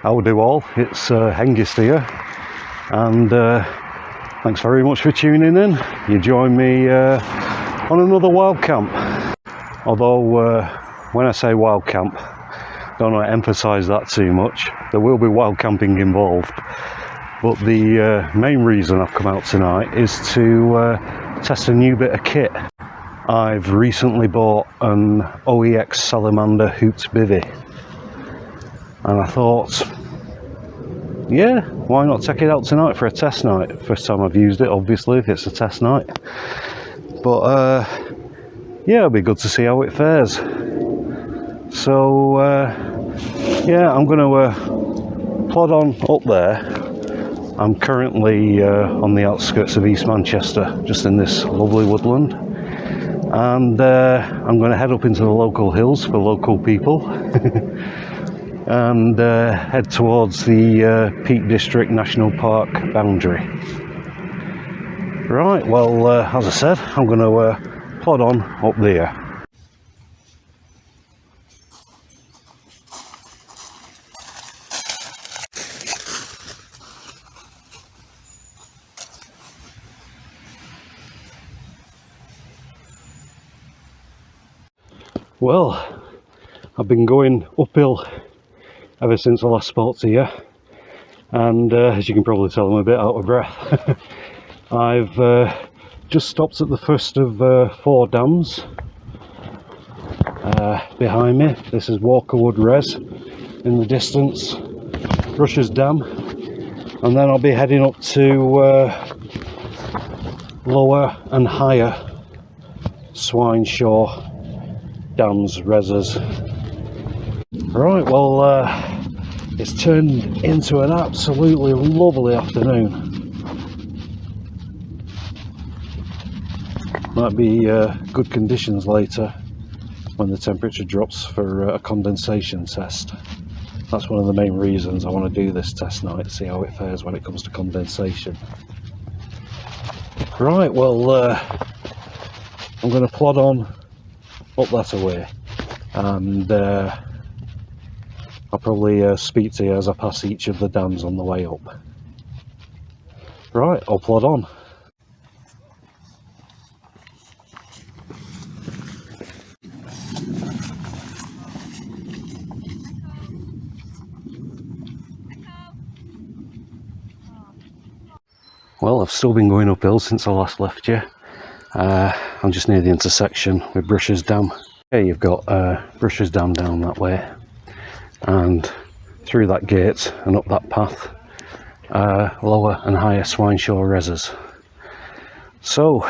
How do all? It's Hengist here, and thanks very much for tuning in. You join me on another wild camp. Although when I say wild camp, don't want to emphasise that too much. There will be wild camping involved, but the main reason I've come out tonight is to test a new bit of kit. I've recently bought an OEX Salamander hooped bivvy, and I thought, yeah, why not take it out tonight for a test night? First time I've used it, obviously, if it's a test night. But yeah, it'll be good to see how it fares. So yeah, I'm going to plod on up there. I'm currently on the outskirts of East Manchester, just in this lovely woodland. And I'm going to head up into the local hills for local people. And head towards the Peak District National Park boundary. Right, well, as I said, I'm going to plod on up there. Well, I've been going uphill ever since I last spoke to you, and as you can probably tell, I'm a bit out of breath. I've just stopped at the first of 4 dams behind me. This is Walkerwood Res in the distance, Rush's Dam, and then I'll be heading up to lower and higher Swineshaw dams, reses. Right, well, it's turned into an absolutely lovely afternoon. Might be good conditions later when the temperature drops for a condensation test. That's one of the main reasons I want to do this test night, see how it fares when it comes to condensation. Right, well, I'm going to plod on up that away, and I'll probably speak to you as I pass each of the dams on the way up. Right, I'll plod on. Well, I've still been going uphill since I last left you. I'm just near the intersection with Brush's Dam. Here you've got Brush's Dam down that way, and through that gate and up that path, lower and higher Swineshaw reses. So,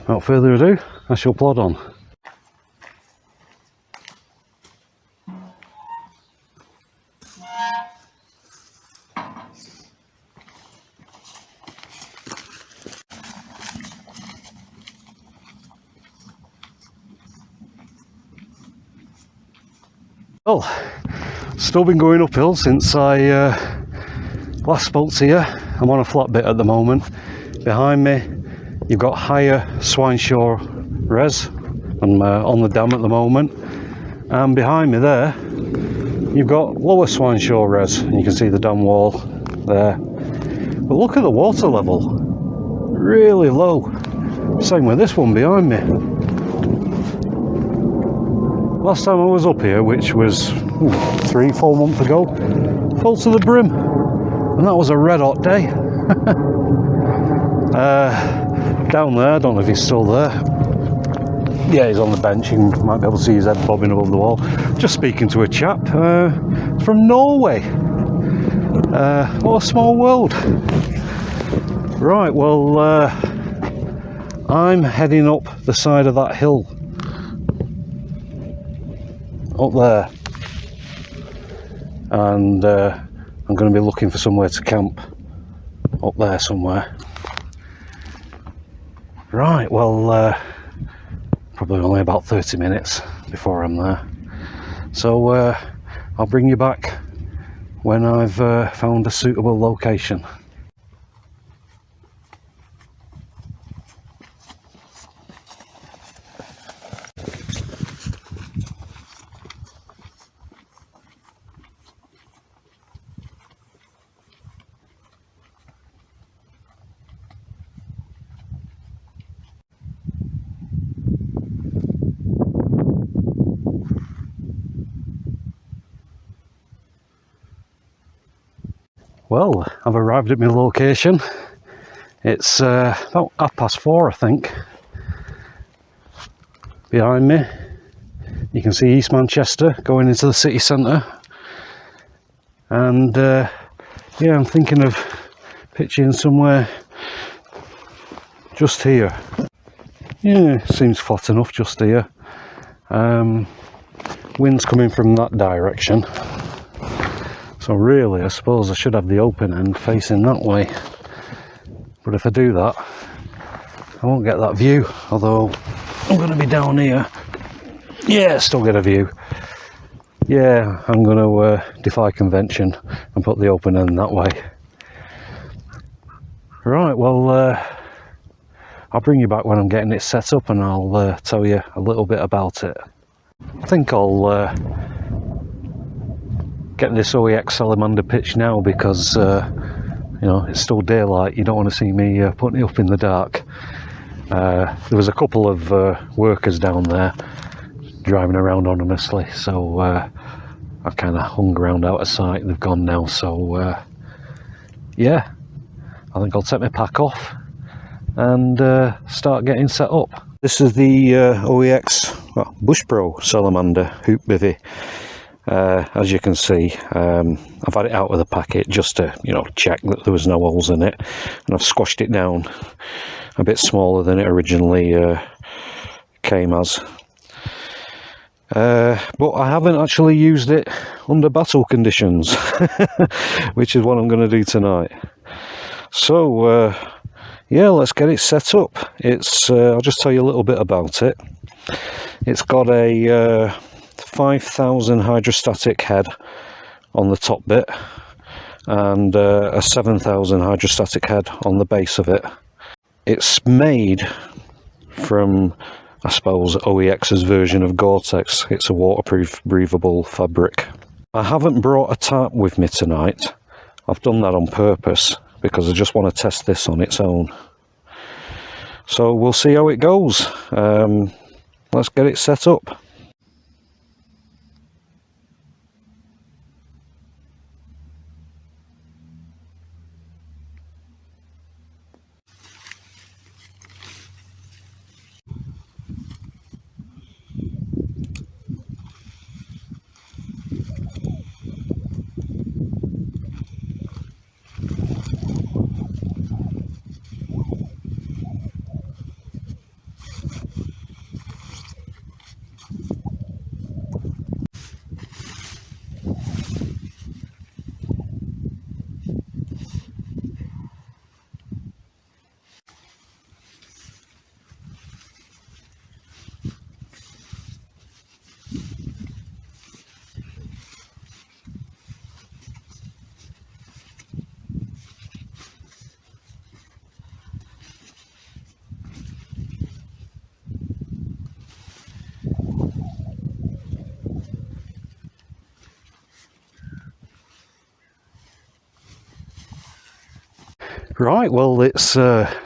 without further ado, I shall plod on. Well, still been going uphill since I last spoke to you. I'm on a flat bit at the moment. Behind me you've got higher Swineshaw res. I'm on the dam at the moment, and behind me there you've got lower Swineshaw res, and you can see the dam wall there. But look at the water level, really low. Same with this one behind me. Last time I was up here, which was 3-4 months ago, full to the brim, and that was a red hot day. Down there, I don't know if he's still there. Yeah, he's on the bench. You might be able to see his head bobbing above the wall. Just speaking to a chap from Norway. What a small world. Right, well, I'm heading up the side of that hill up there, and I'm going to be looking for somewhere to camp up there somewhere. Right, well, probably only about 30 minutes before I'm there, so I'll bring you back when I've found a suitable location. Well, I've arrived at my location. It's about 4:30, I think. Behind me, you can see East Manchester going into the city centre. And yeah, I'm thinking of pitching somewhere just here. Yeah, seems flat enough just here. Wind's coming from that direction. So really, I suppose I should have the open end facing that way. But if I do that, I won't get that view, although I'm going to be down here. Yeah, still get a view. Yeah, I'm going to defy convention and put the open end that way. Right, well, I'll bring you back when I'm getting it set up and I'll tell you a little bit about it. I think I'll get this OEX Salamander pitch now because you know, it's still daylight. You don't want to see me putting it up in the dark. There was a couple of workers down there driving around anonymously, so I kind of hung around out of sight. They've gone now, so yeah, I think I'll take my pack off and start getting set up. This is the OEX Bush Pro Salamander hoop bivvy. As you can see, I've had it out of the packet just to, you know, check that there was no holes in it, and I've squashed it down a bit smaller than it originally came as. But I haven't actually used it under battle conditions, which is what I'm going to do tonight. So yeah, let's get it set up. It's I'll just tell you a little bit about it. It's got a 5,000 hydrostatic head on the top bit and a 7,000 hydrostatic head on the base of it. It's made from, I suppose, OEX's version of Gore-Tex. It's a waterproof, breathable fabric. I haven't brought a tarp with me tonight. I've done that on purpose because I just want to test this on its own. So we'll see how it goes. Let's get it set up. Right, well, it's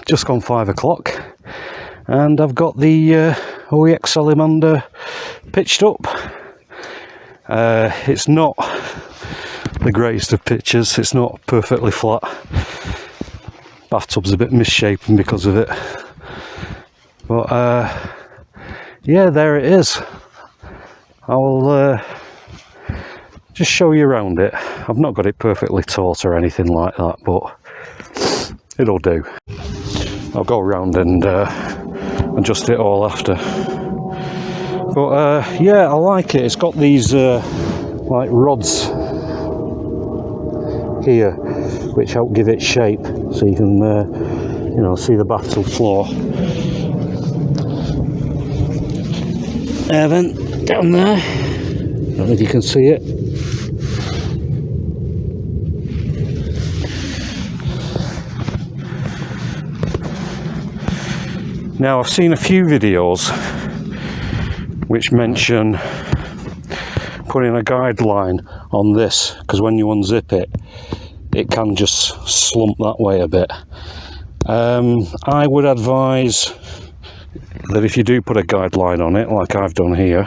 just gone 5 o'clock and I've got the OEX Salamander pitched up. It's not the greatest of pitches, it's not perfectly flat. Bathtub's a bit misshapen because of it. But yeah, there it is. I'll just show you around it. I've not got it perfectly taut or anything like that, but it'll do. I'll go around and adjust it all after. But yeah, I like it. It's got these like rods here which help give it shape, so you can you know, see the battle floor. And then down there, I don't know if you can see it. Now, I've seen a few videos which mention putting a guideline on this, because when you unzip it, it can just slump that way a bit. I would advise that if you do put a guideline on it, like I've done here,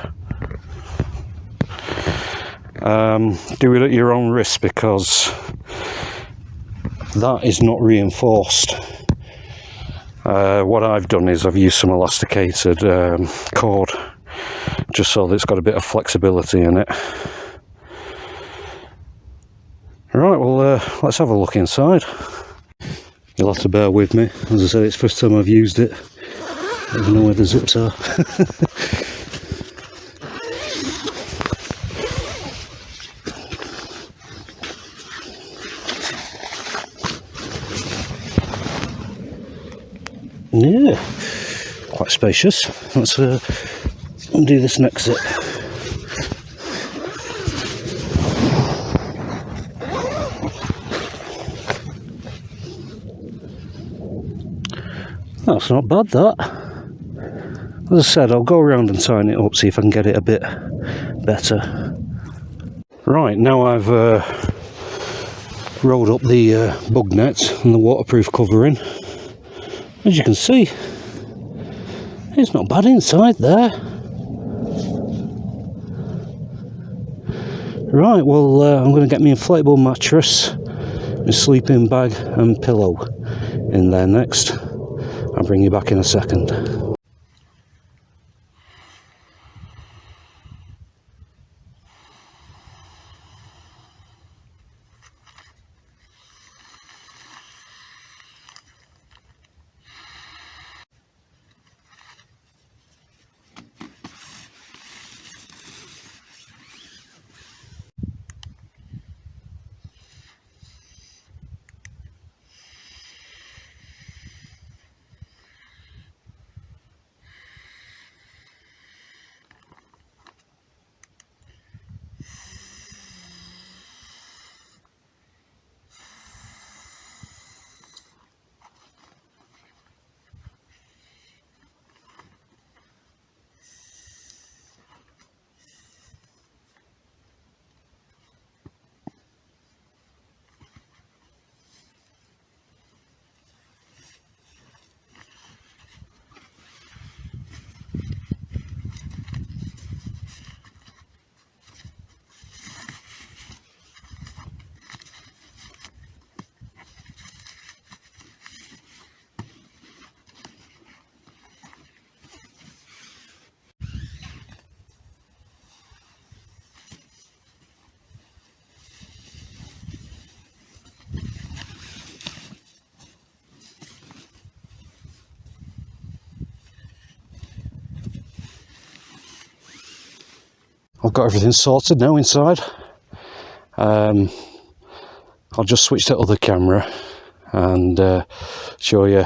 do it at your own risk, because that is not reinforced. What I've done is I've used some elasticated cord, just so that it's got a bit of flexibility in it. Right, well, let's have a look inside. You'll have to bear with me. As I said, it's the first time I've used it. I don't know where the zips are. Yeah, quite spacious. Let's undo this next zip. That's not bad, that. As I said, I'll go around and tighten it up, see if I can get it a bit better. Right, now I've rolled up the bug net and the waterproof covering. As you can see, it's not bad inside there. Right, well, I'm going to get my inflatable mattress, my sleeping bag and pillow in there next. I'll bring you back in a second. I've got everything sorted now inside. I'll just switch to other camera and show you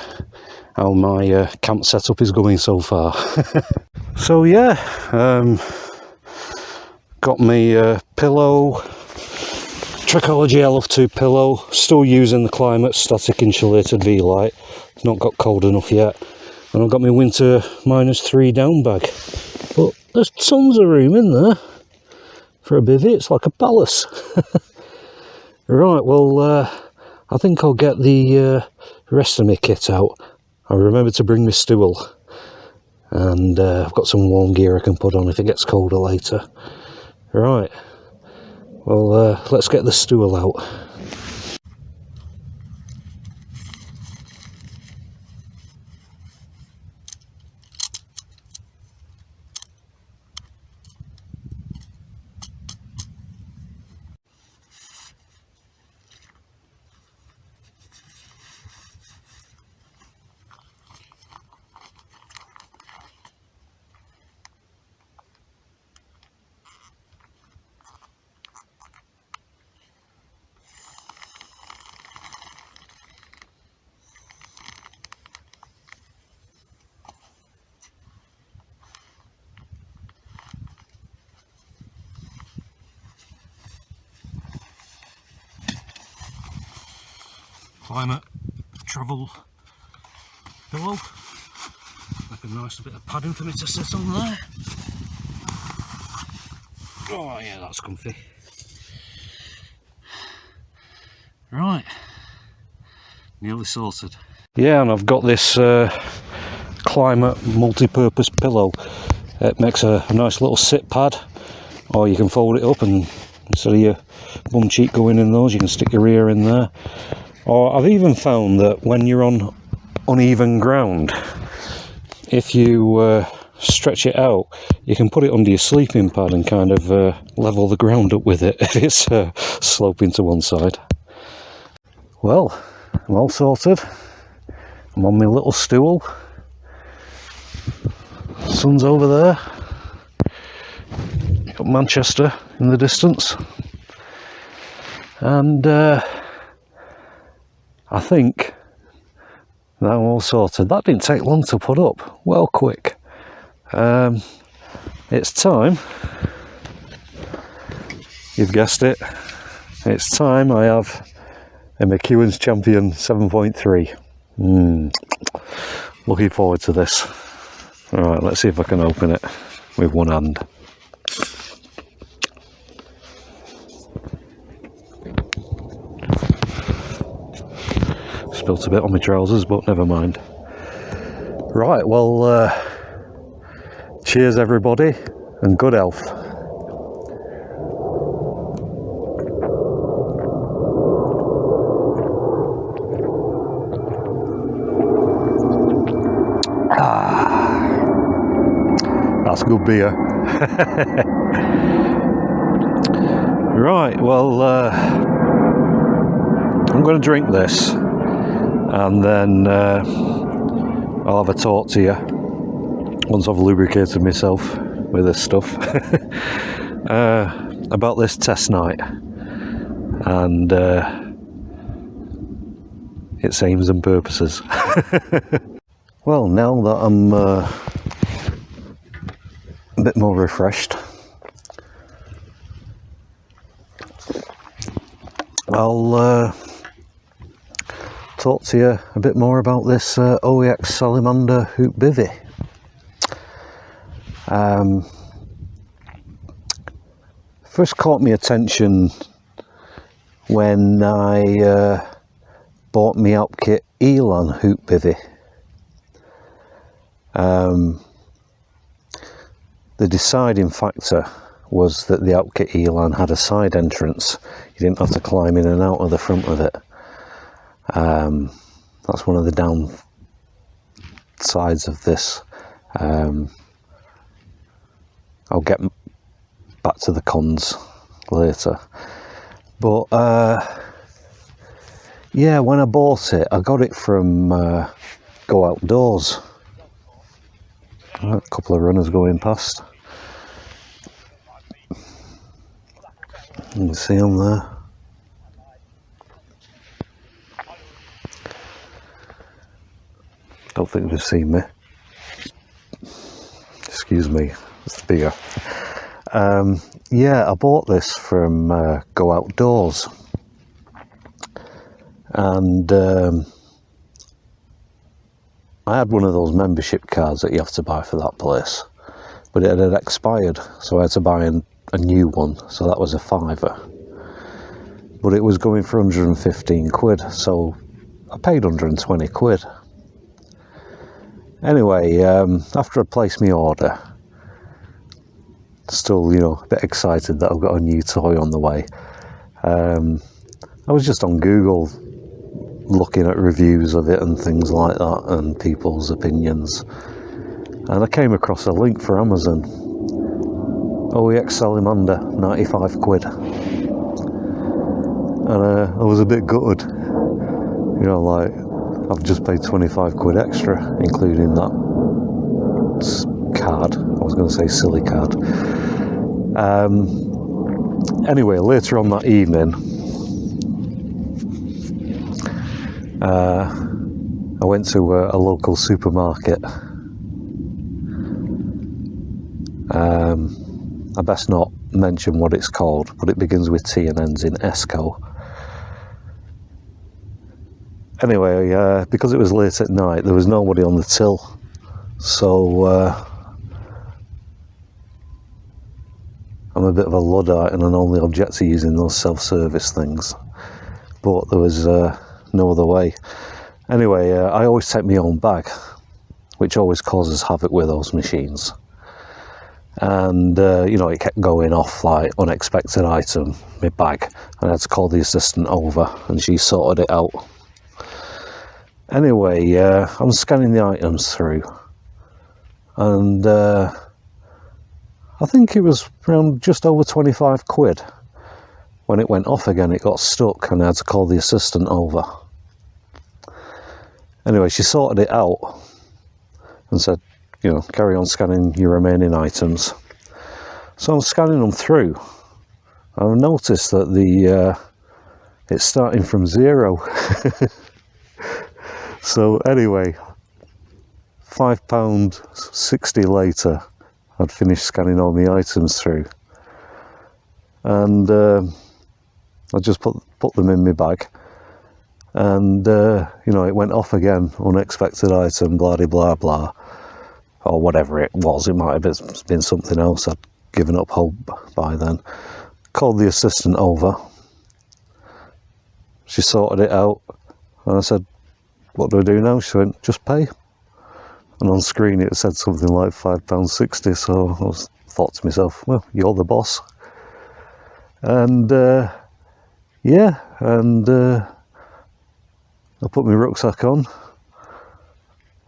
how my camp setup is going so far. So yeah, got my pillow, Trichology LF2 pillow, still using the Climate Static Insulated V-Light, it's not got cold enough yet. And I've got my winter -3 down bag. But there's tons of room in there for a bivvy, it's like a palace. Right, well, I think I'll get the rest of my kit out. I remember to bring my stool, and I've got some warm gear I can put on if it gets colder later. Right, well, let's get the stool out. Climate travel pillow, like a nice bit of padding for me to sit on there. Oh yeah, that's comfy. Right, nearly sorted. Yeah, and I've got this Climate multi-purpose pillow. It makes a nice little sit pad, or you can fold it up and instead of your bum cheek going in those, you can stick your ear in there. Or I've even found that when you're on uneven ground, if you stretch it out, you can put it under your sleeping pad and kind of level the ground up with it if it's sloping to one side. Well, I'm all sorted. I'm on my little stool. Sun's over there. Got Manchester in the distance. And I think that I'm all sorted. That didn't take long to put up. Well, quick. It's time. You've guessed it. It's time I have a McEwen's Champion 7.3. Looking forward to this. Alright, let's see if I can open it with one hand. Spilt a bit on my trousers, but never mind. Right, well, cheers everybody, and good health. That's good beer. Right, well, I'm going to drink this and then I'll have a talk to you once I've lubricated myself with this stuff about this test night and its aims and purposes. Well, now that I'm a bit more refreshed, I'll talk to you a bit more about this OEX Salamander hoop bivvy. First caught my attention when I bought my Outkit Elan hoop bivvy. The deciding factor was that the Outkit Elan had a side entrance. You didn't have to climb in and out of the front of it. That's one of the downsides of this. I'll get back to the cons later. But yeah, when I bought it, I got it from Go Outdoors. A couple of runners going past. You can see them there. Don't think they've seen me. Excuse me, it's the beer. Yeah, I bought this from Go Outdoors. And I had one of those membership cards that you have to buy for that place, but it had expired, so I had to buy a new one, so that was a £5. But it was going for 115 quid, so I paid 120 quid. Anyway, after I placed my order, still, you know, a bit excited that I've got a new toy on the way. I was just on Google looking at reviews of it and things like that and people's opinions, and I came across a link for Amazon. OEX Salamander, 95 quid. And I was a bit gutted, you know, like I've just paid 25 quid extra, including that card. I was going to say silly card. Anyway, later on that evening, I went to a local supermarket. I best not mention what it's called, but it begins with T and ends in Esco. Anyway, because it was late at night, there was nobody on the till, so I'm a bit of a Luddite and I only object to using those self-service things, but there was no other way. Anyway, I always take my own bag, which always causes havoc with those machines. And you know, it kept going off like unexpected item, my bag, and I had to call the assistant over and she sorted it out Anyway, I'm scanning the items through, and I think it was around just over 25 quid. When it went off again, it got stuck and I had to call the assistant over. Anyway, she sorted it out and said, you know, carry on scanning your remaining items. So I'm scanning them through. I've noticed that it's starting from 0. So anyway, £5.60 later, I'd finished scanning all the items through. And I just put them in my bag. And, you know, it went off again, unexpected item, blah, blah, blah. Or whatever it was, it might have been something else. I'd given up hope by then. Called the assistant over. She sorted it out. And I said, what do I do now? She went, just pay. And on screen it said something like £5.60. So I thought to myself, well, you're the boss. And, yeah, and I put my rucksack on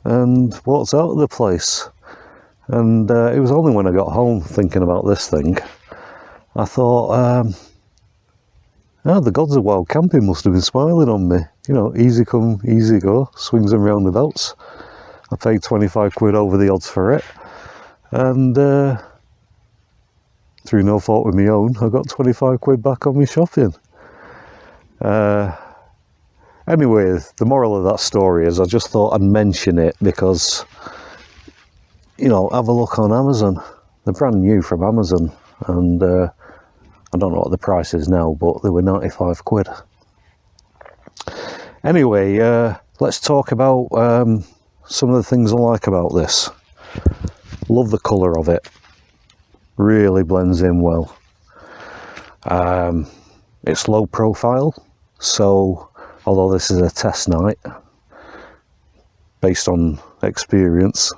and walked out of the place. And it was only when I got home thinking about this thing, I thought, the gods of wild camping must have been smiling on me. You know, easy come, easy go, swings and roundabouts. I paid 25 quid over the odds for it. And through no fault of my own, I got 25 quid back on my shopping. Anyway, the moral of that story is I just thought I'd mention it because, you know, have a look on Amazon. They're brand new from Amazon, and I don't know what the price is now, but they were 95 quid. Anyway, let's talk about some of the things I like about this. Love the colour of it. Really blends in well. It's low profile, so although this is a test night, based on experience,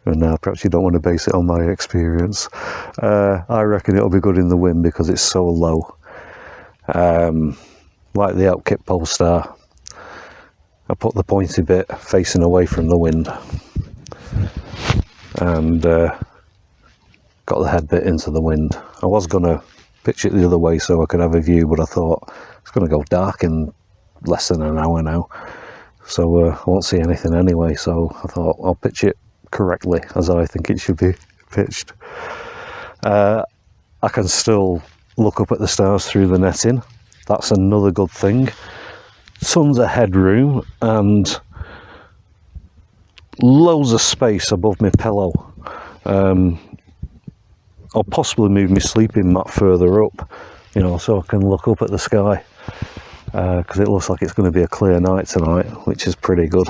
and perhaps you don't want to base it on my experience, I reckon it'll be good in the wind because it's so low. Like the Outkit Polestar, I put the pointy bit facing away from the wind and got the head bit into the wind. I was going to pitch it the other way so I could have a view, but I thought it's going to go dark in less than an hour now, so I won't see anything anyway, so I thought I'll pitch it correctly as I think it should be pitched. I can still look up at the stars through the netting. That's another good thing. Tons of headroom and loads of space above my pillow. I'll possibly move my sleeping mat further up, you know, so I can look up at the sky, because it looks like it's going to be a clear night tonight, which is pretty good.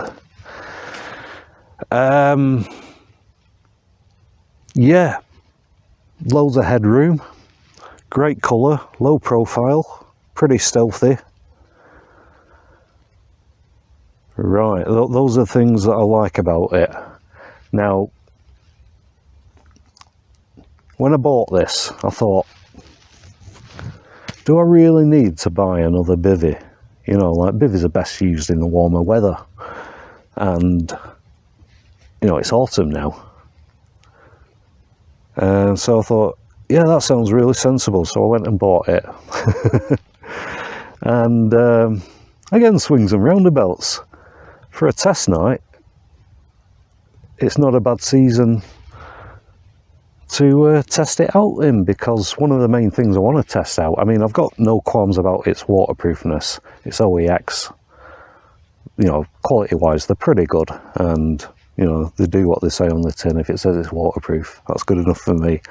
Yeah, loads of headroom, great colour, low profile, pretty stealthy. Right, those are things that I like about it. Now, when I bought this, I thought, do I really need to buy another Bivvy? You know, like Bivvies are best used in the warmer weather. And, you know, it's autumn now. And so I thought, yeah, that sounds really sensible. So I went and bought it. And again, swings and roundabouts. For a test night, it's not a bad season to test it out in, because one of the main things I want to test out, I mean, I've got no qualms about its waterproofness. It's OEX. You know, quality-wise, they're pretty good. And, you know, they do what they say on the tin. If it says it's waterproof, that's good enough for me.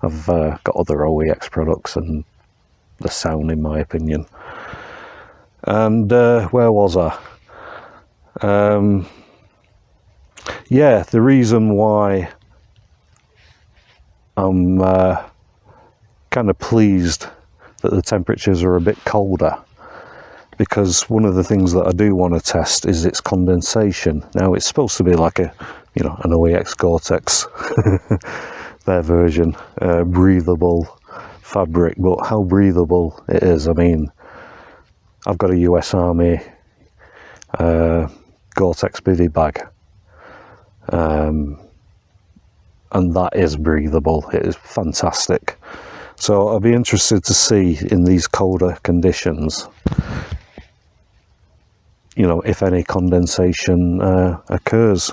I've got other OEX products and the sound, in my opinion. And where was I? Yeah, the reason why I'm kind of pleased that the temperatures are a bit colder, because one of the things that I do want to test is its condensation. Now, it's supposed to be like a, you know, an OEX Gore-Tex, their version, breathable fabric, but how breathable it is. I mean, I've got a US Army Gore-Tex Bivvy bag. And that is breathable. It is fantastic. So I'll be interested to see in these colder conditions, you know, if any condensation occurs,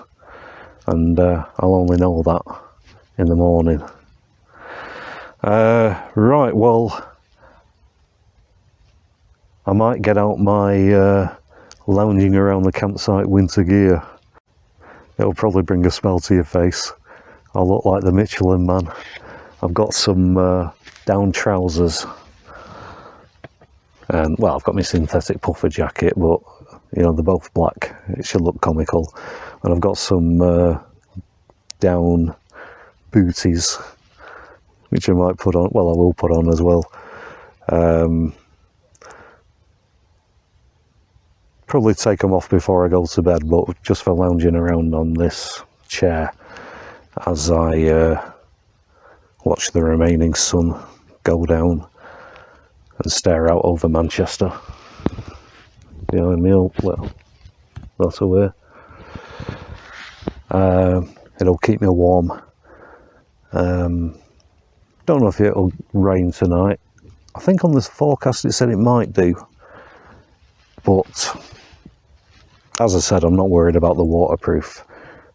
and I'll only know that in the morning. Right, well, I might get out my lounging around the campsite winter gear. It'll probably bring a smile to your face. I'll look like the Michelin Man. I've got some down trousers, and well, I've got my synthetic puffer jacket, but you know, they're both black. It should look comical. And I've got some down booties, which I might put on. Well, I will put on as well. Probably take them off before I go to bed, but just for lounging around on this chair as I watch the remaining sun go down and stare out over Manchester. Behind me, well, that's away. It'll keep me warm. Don't know if it'll rain tonight. I think on this forecast it said it might do, but as I said, I'm not worried about the waterproof.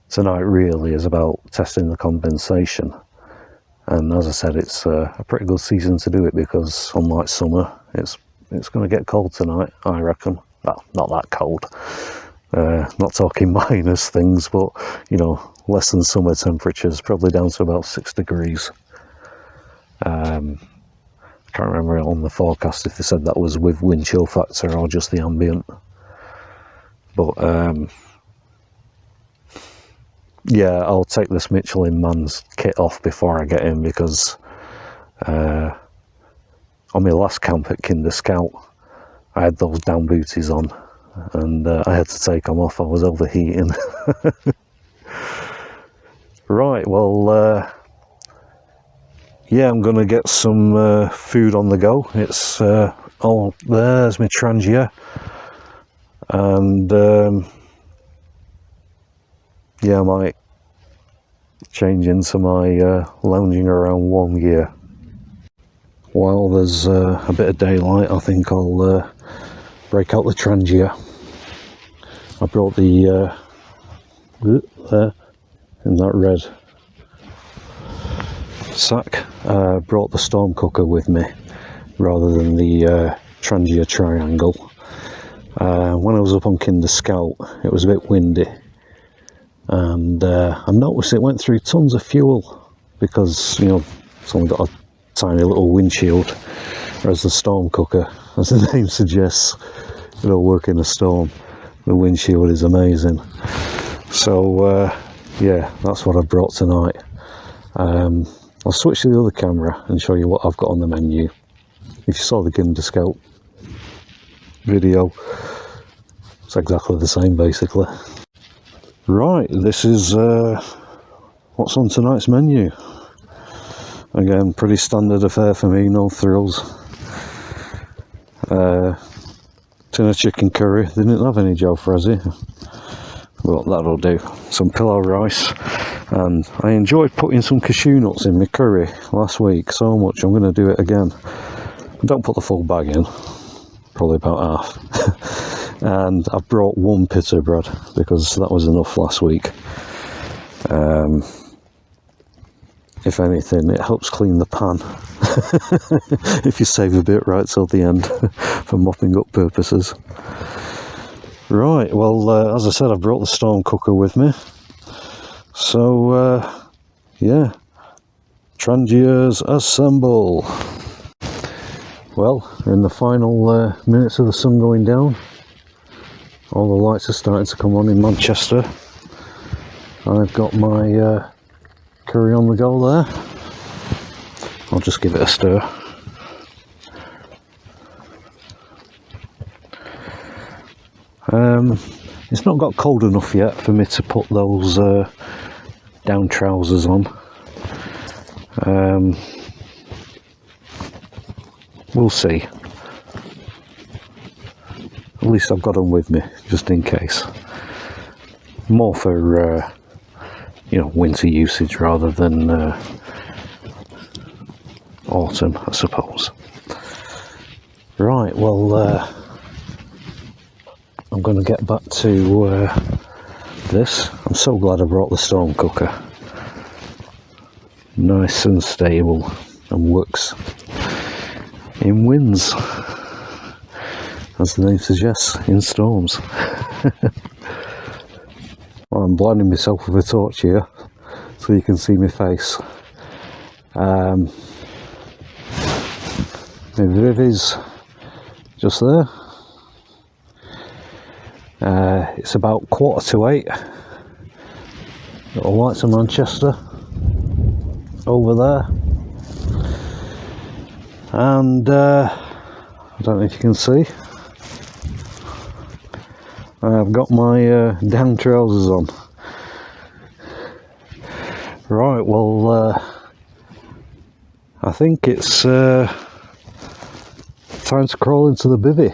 Tonight really is about testing the condensation, and as I said, it's a pretty good season to do it, because unlike summer, it's going to get cold tonight, I reckon. Well, not that cold, not talking minus things, but you know, less than summer temperatures, probably down to about 6 degrees. I can't remember on the forecast if they said that was with wind chill factor or just the ambient, but yeah, I'll take this Michelin Man's kit off before I get in, because on my last camp at Kinder Scout, I had those down booties on, and I had to take them off. I was overheating. Right, well, yeah, I'm going to get some food on the go. It's, oh, there's my Trangia, and yeah, I might change into my lounging around warm gear. While there's a bit of daylight, I think I'll break out the Trangia. I brought the there in that red sack. Brought the storm cooker with me rather than the Trangia Triangle. When I was up on Kinder Scout, it was a bit windy, and I noticed it went through tons of fuel, because you know, it's only got a tiny little windshield, whereas the storm cooker, as the name suggests, it'll work in a storm. The windshield is amazing. So yeah, that's what I brought tonight. I'll switch to the other camera and show you what I've got on the menu. If you saw the Kinder Scout video, it's exactly the same basically. Right, this is what's on tonight's menu. Again, pretty standard affair for me, no thrills. Tin of chicken curry. They didn't have any Joe Frazzy, but that'll do. Some pillow rice, and I enjoyed putting some cashew nuts in my curry last week so much. I'm going to do it again. Don't put the full bag in, probably about half. And I've brought one pita bread because that was enough last week. If anything, it helps clean the pan if you save a bit right till the end for mopping up purposes. Right, well, as I said, I've brought the storm cooker with me. So, yeah, Trangias assemble. Well, we're in the final minutes of the sun going down. All the lights are starting to come on in Manchester. I've got my curry on the go there. I'll just give it a stir. It's not got cold enough yet for me to put those down trousers on. We'll see. at least I've got them with me just in case. More for you know, winter usage rather than autumn, I suppose. Right, well, I'm going to get back to this. I'm so glad I brought the stone cooker. Nice and stable and works in winds, as the name suggests, in storms. Well, I'm blinding myself with a torch here so you can see my face. My Bivvy's just there. It's about 7:45. Little lights of Manchester over there, and I don't know if you can see, I've got my down trousers on. Right, well, I think it's time to crawl into the bivvy.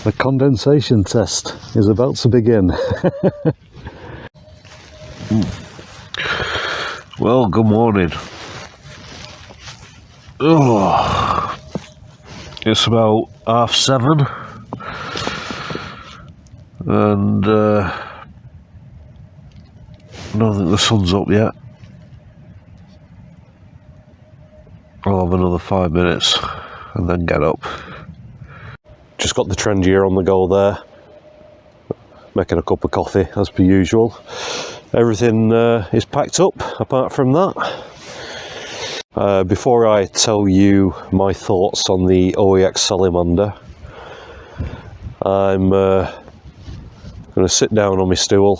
The condensation test is about to begin. Well, good morning. Oh, it's about 7:30, and I don't think the sun's up yet. I'll have another 5 minutes and then get up. Just got the trend gear on the go there, making a cup of coffee as per usual. Everything is packed up apart from that. Before I tell you my thoughts on the OEX Salamander, I'm going to sit down on my stool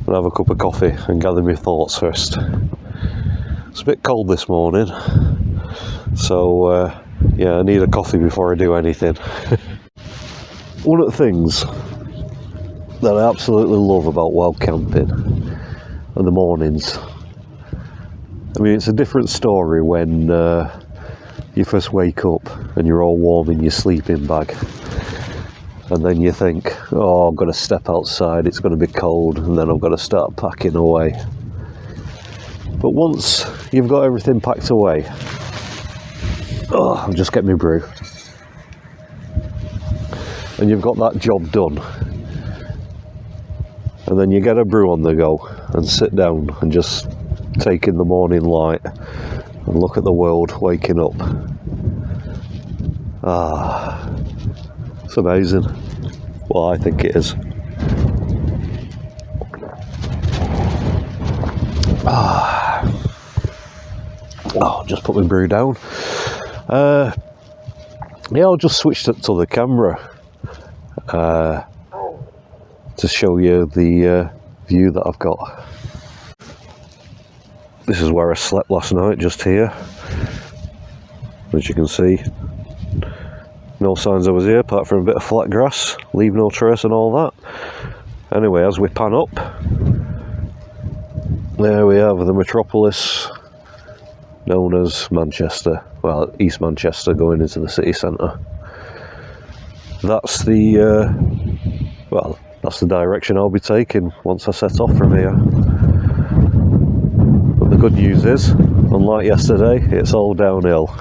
and have a cup of coffee and gather my thoughts first. It's a bit cold this morning, so yeah, I need a coffee before I do anything. One of the things that I absolutely love about wild camping are the mornings. I mean, it's a different story when you first wake up and you're all warm in your sleeping bag, and then you think, oh, I've got to step outside, it's going to be cold, and then I've got to start packing away. But once you've got everything packed away, oh, I'll just get my brew, and you've got that job done, and then you get a brew on the go and sit down and just take in the morning light and look at the world waking up. Ah, it's amazing. Well, I think it is. Oh, just put my brew down. Yeah, I'll just switch it to the camera to show you the view that I've got. This is where I slept last night, just here. As you can see, no signs I was here apart from a bit of flat grass, leave no trace and all that. Anyway, as we pan up, there we have the metropolis known as Manchester. Well, East Manchester going into the city centre. That's the well, that's the direction I'll be taking once I set off from here. But the good news is, unlike yesterday, it's all downhill.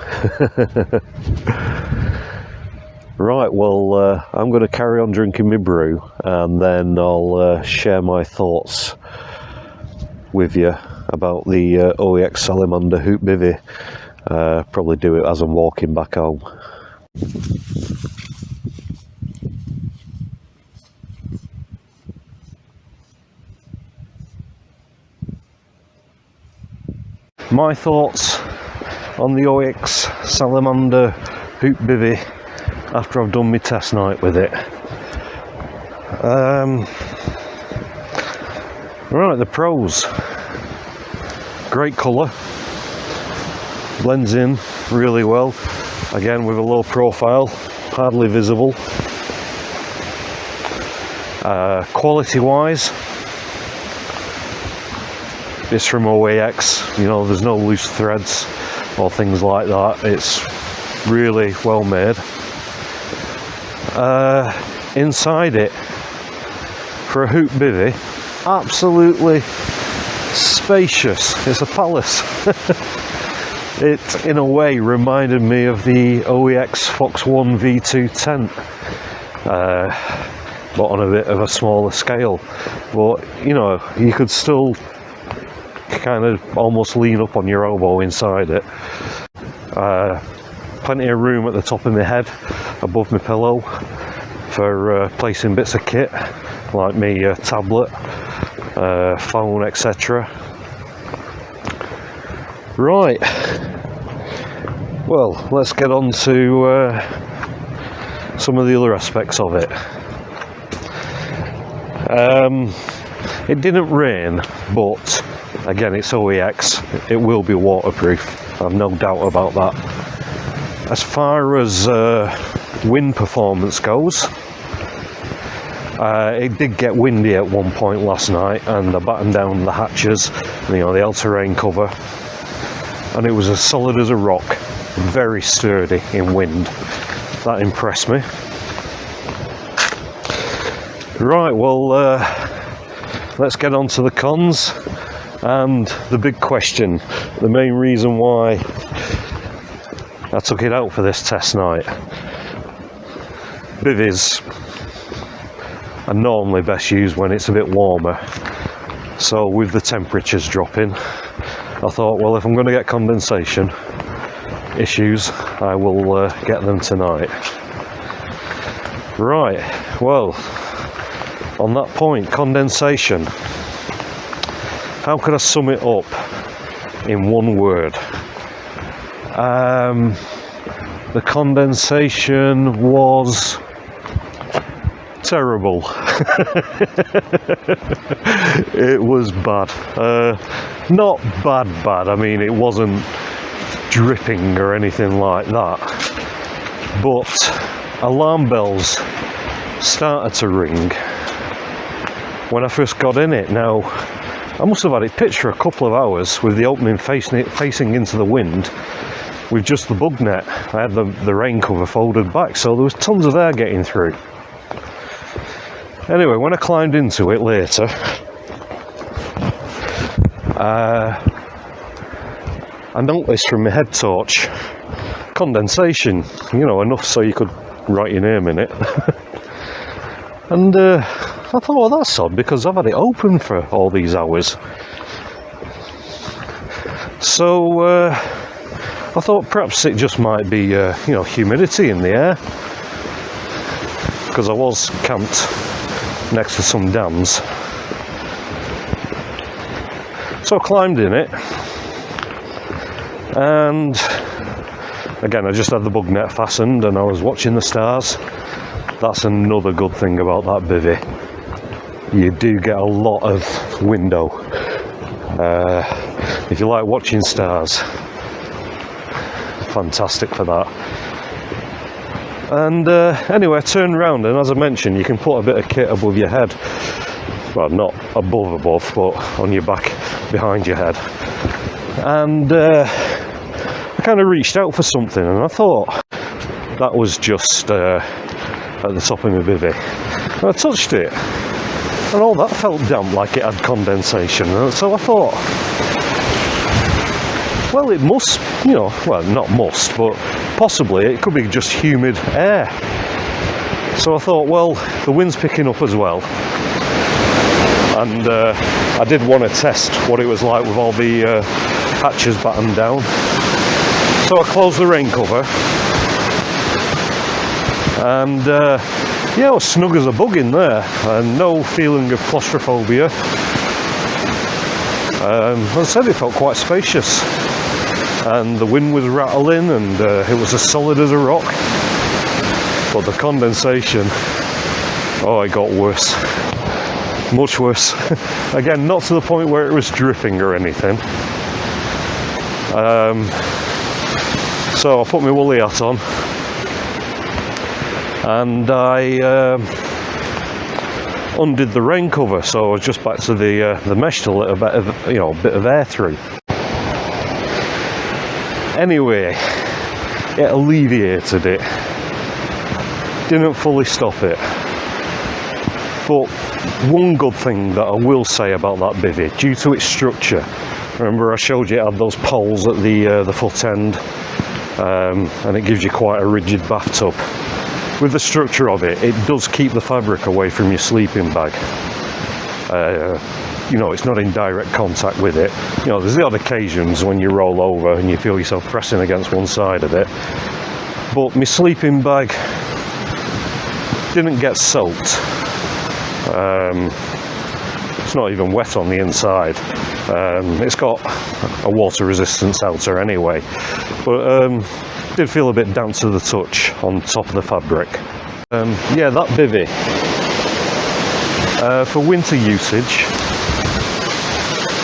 Right, well, I'm going to carry on drinking my brew, and then I'll share my thoughts with you about the OEX Salamander Hoop Bivvy. Probably do it as I'm walking back home. My thoughts on the OEX Salamander Hoop Bivvy after I've done my test night with it. Right, the pros. Great colour, blends in really well, again with a low profile, hardly visible. Quality wise, it's from OEX, you know, there's no loose threads or things like that. It's really well made. Inside it, for a hoop bivvy, absolutely spacious. It's a palace. It, in a way, reminded me of the OEX Fox 1 V2 tent, but on a bit of a smaller scale. But, you know, you could still kind of almost lean up on your elbow inside it. Plenty of room at the top of my head, above my pillow, for placing bits of kit, like my tablet, phone, etc. Right, well, let's get on to some of the other aspects of it. It didn't rain, but again, it's OEX, it will be waterproof, I've no doubt about that. As far as wind performance goes, it did get windy at one point last night, and I battened down the hatches, you know, the all-terrain cover, and it was as solid as a rock, very sturdy in wind. That impressed me. Right, well, let's get on to the cons and the big question, the main reason why I took it out for this test night. Bivvies are normally best used when it's a bit warmer, so with the temperatures dropping, I thought, well, if I'm going to get condensation issues, I will get them tonight. Right, well, on that point, condensation, how could I sum it up in one word? The condensation was terrible. It was bad. Not bad, I mean, it wasn't dripping or anything like that, but alarm bells started to ring when I first got in it. Now, I must have had it pitched for a couple of hours with the opening facing into the wind, with just the bug net. I had the rain cover folded back, so there was tons of air getting through. Anyway, when I climbed into it later, I noticed from my head torch condensation, you know, enough so you could write your name in it. And I thought, well, that's odd, because I've had it open for all these hours. So I thought perhaps it just might be, you know, humidity in the air, because I was camped next to some dams. So I climbed in it, and again, I just had the bug net fastened and I was watching the stars. That's another good thing about that bivvy. You do get a lot of window. If you like watching stars, fantastic for that. And anyway, I turned around, and as I mentioned, you can put a bit of kit above your head. Well, not above, but on your back, behind your head. And I kind of reached out for something, and I thought that was just at the top of my bivvy. And I touched it, and all that felt damp, like it had condensation. And so I thought, well, it must, you know, well, not must, but possibly it could be just humid air. So I thought, well, the wind's picking up as well, and I did want to test what it was like with all the hatches battened down. So I closed the rain cover, and yeah, I was snug as a bug in there, and no feeling of claustrophobia. As I said, it felt quite spacious, and the wind was rattling, and it was as solid as a rock. But the condensation, oh, it got worse, much worse. Again, not to the point where it was dripping or anything. So I put my woolly hat on, and I undid the rain cover, so I was just back to the mesh to let a bit of, you know, a bit of air through. Anyway, it alleviated it. Didn't fully stop it. But one good thing that I will say about that bivvy, due to its structure, remember I showed you it had those poles at the foot end, and it gives you quite a rigid bathtub. With the structure of it, it does keep the fabric away from your sleeping bag. You know, it's not in direct contact with it. You know, there's the odd occasions when you roll over and you feel yourself pressing against one side of it. But my sleeping bag didn't get soaked. It's not even wet on the inside. It's got a water resistance outer anyway, but did feel a bit damp to the touch on top of the fabric. Yeah, that bivvy, for winter usage,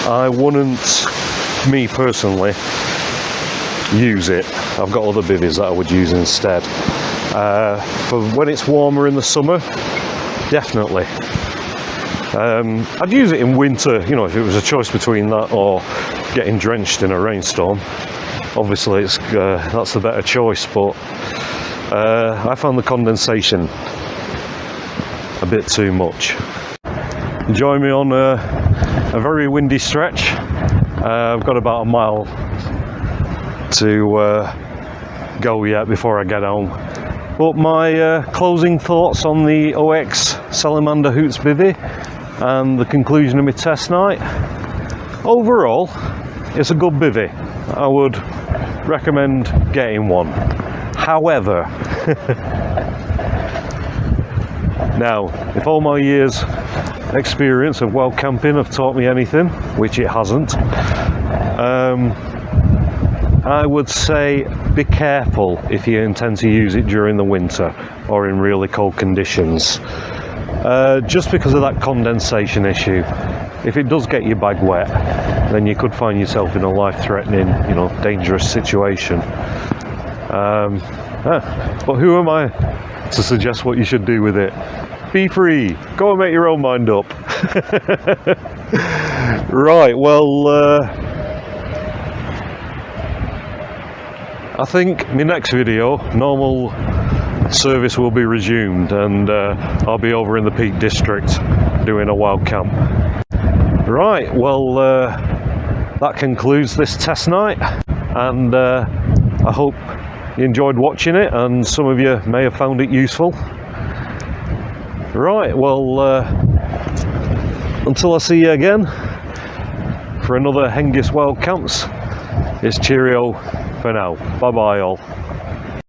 I wouldn't, me personally, use it. I've got other bivvies that I would use instead. For when it's warmer in the summer, definitely. I'd use it in winter, you know, if it was a choice between that or getting drenched in a rainstorm. Obviously, that's the better choice, but I found the condensation a bit too much. Join me on a very windy stretch. I've got about a mile to go yet before I get home. But my closing thoughts on the OEX Salamander Hoots bivvy and the conclusion of my test night. Overall, it's a good bivvy. I would recommend getting one. However, now, if all my years experience of wild camping have taught me anything, which it hasn't, I would say be careful if you intend to use it during the winter or in really cold conditions. Just because of that condensation issue. If it does get your bag wet, then you could find yourself in a life-threatening, you know, dangerous situation. But who am I to suggest what you should do with it? Be free. Go and make your own mind up. Right, well, I think my next video, normal service will be resumed, and I'll be over in the Peak District doing a wild camp. Right, well, that concludes this test night, and I hope you enjoyed watching it, and some of you may have found it useful. Right, well, until I see you again for another Hengist Wild Camps, it's cheerio for now. Bye bye all.